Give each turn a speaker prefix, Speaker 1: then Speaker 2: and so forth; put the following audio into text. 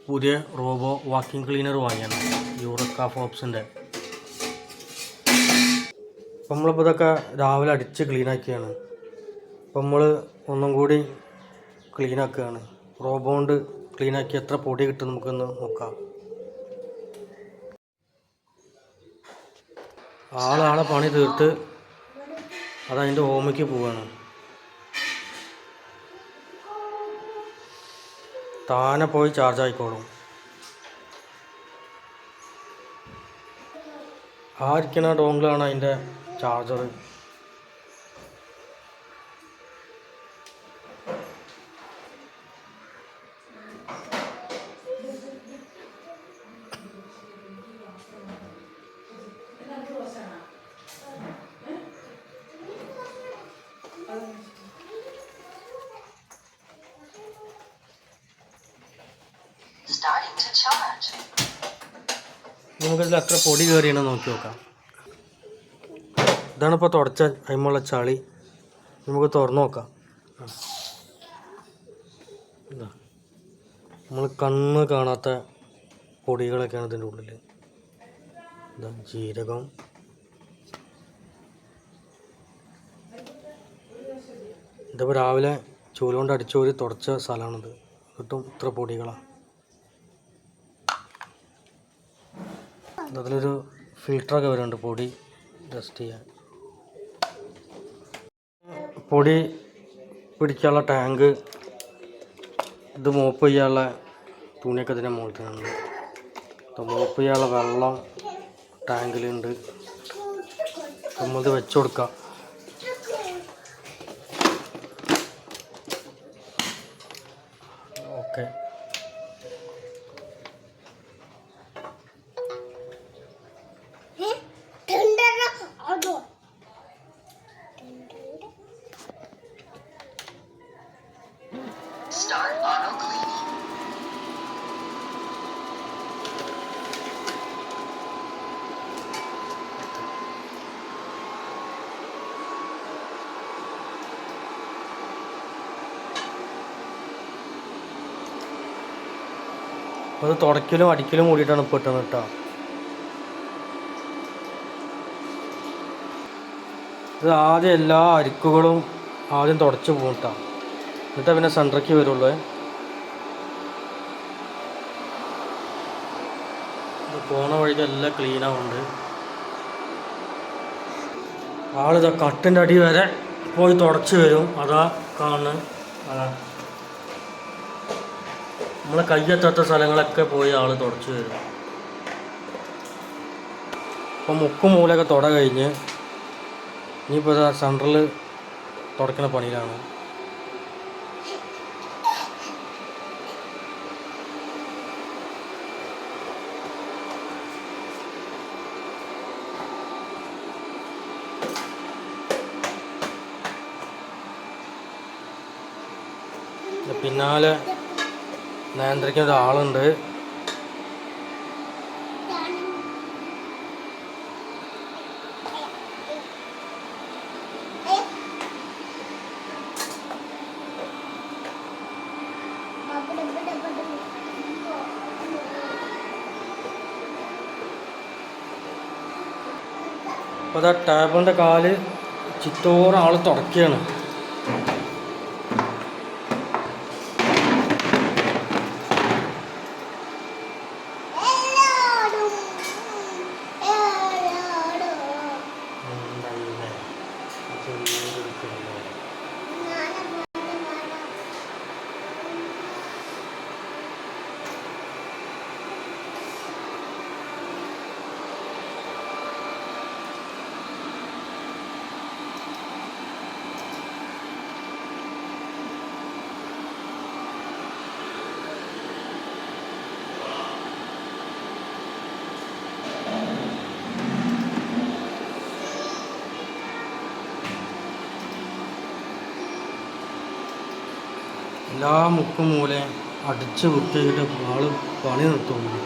Speaker 1: പുതിയ robo vacuum cleaner വാങ്ങിയാണ് യൂറക്ക ഫോബ്സിൻ്റെ. അപ്പം നമ്മളിപ്പോൾ ഇതൊക്കെ രാവിലെ അടിച്ച് ക്ലീനാക്കിയാണ്. അപ്പം നമ്മൾ ഒന്നും കൂടി ക്ലീനാക്കുകയാണ്. റോബോ കൊണ്ട് ക്ലീനാക്കി എത്ര പൊടി കിട്ടും നമുക്കൊന്ന് നോക്കാം. ആളാളെ പണി തീർത്ത് അതതിൻ്റെ ഹോമിക്ക് പോവുകയാണ്. താനെ പോയി ചാർജ് ആയിക്കോളും. ആ ഇരിക്കുന്ന ഡോങ്കിളാണ് അതിൻ്റെ ചാർജർ. നമുക്കിതിൽ എത്ര പൊടി കയറിയാണെന്ന് നോക്കി നോക്കാം. ഇതാണ് ഇപ്പോൾ തുടച്ച അതിമുള്ള ചളി. നമുക്ക് തുറന്നു നോക്കാം. നമ്മൾ കണ്ണ് കാണാത്ത പൊടികളൊക്കെയാണ് ഇതിൻ്റെ ഉള്ളിൽ. ഇതാ ജീരകം, ഇതിപ്പോൾ രാവിലെ ചൂല് കൊണ്ട് അടിച്ചോരി തുടച്ച സ്ഥലമാണിത്. കിട്ടും ഇത്ര പൊടികളാണ്. അതിലൊരു ഫിൽറ്ററൊക്കെ വരുന്നുണ്ട് പൊടി ടെസ്റ്റ് ചെയ്യാൻ. പൊടി പിടിക്കാനുള്ള ടാങ്ക്, ഇത് മോപ്പ് ചെയ്യാനുള്ള തുണിയൊക്കെ ഇതിൻ്റെ മുകളിൽ തന്നെയുണ്ട്. മോപ്പ് ചെയ്യാനുള്ള വെള്ളം ടാങ്കിലുണ്ട്. നമ്മളിത് വെച്ച് കൊടുക്കാം. Okay,
Speaker 2: Start auto cleaning.
Speaker 1: അത് തുടയ്ക്കലും അടിക്കലും കൂടിയിട്ടാണ് ഇപ്പോൾ ഇട്ടത് കേട്ടോ. ഇത് ആദ്യം എല്ലാ അരിക്കുകളും ആദ്യം തുടച്ച് പോകും കേട്ടോ. എന്നിട്ട് പിന്നെ സെൻറ്ററിലേക്ക് വരുള്ളൂ. പോണ വഴിക്ക് എല്ലാം ക്ലീനാവുന്നുണ്ട്. ആളിതാ കട്ടിൻ്റെ അടി വരെ പോയി തുടച്ച് വരും. അതാ കാണുന്നത്. അതാ നമ്മളെ കയ്യെത്താത്ത സ്ഥലങ്ങളൊക്കെ പോയി ആൾ തുടച്ച് വരും. അപ്പോൾ മുക്കും മൂലൊക്കെ തുട കഴിഞ്ഞ് ഇനിയിപ്പോൾ ഇതാ സെൻറ്ററിൽ തുടക്കുന്ന പണിയിലാണ്. പിന്നാലെ നിയന്ത്രിക്കുന്ന ഒരാളുണ്ട്. അപ്പോൾ അതാ ടേബിളിൻ്റെ കാല് ചിത്തോറ് ആൾ തുടക്കുകയാണ്. എല്ലാ മുക്കും മൂലയും അടിച്ച് വൃത്തിയാക്കിയിട്ട് ആൾ പണി നിർത്തുന്നു.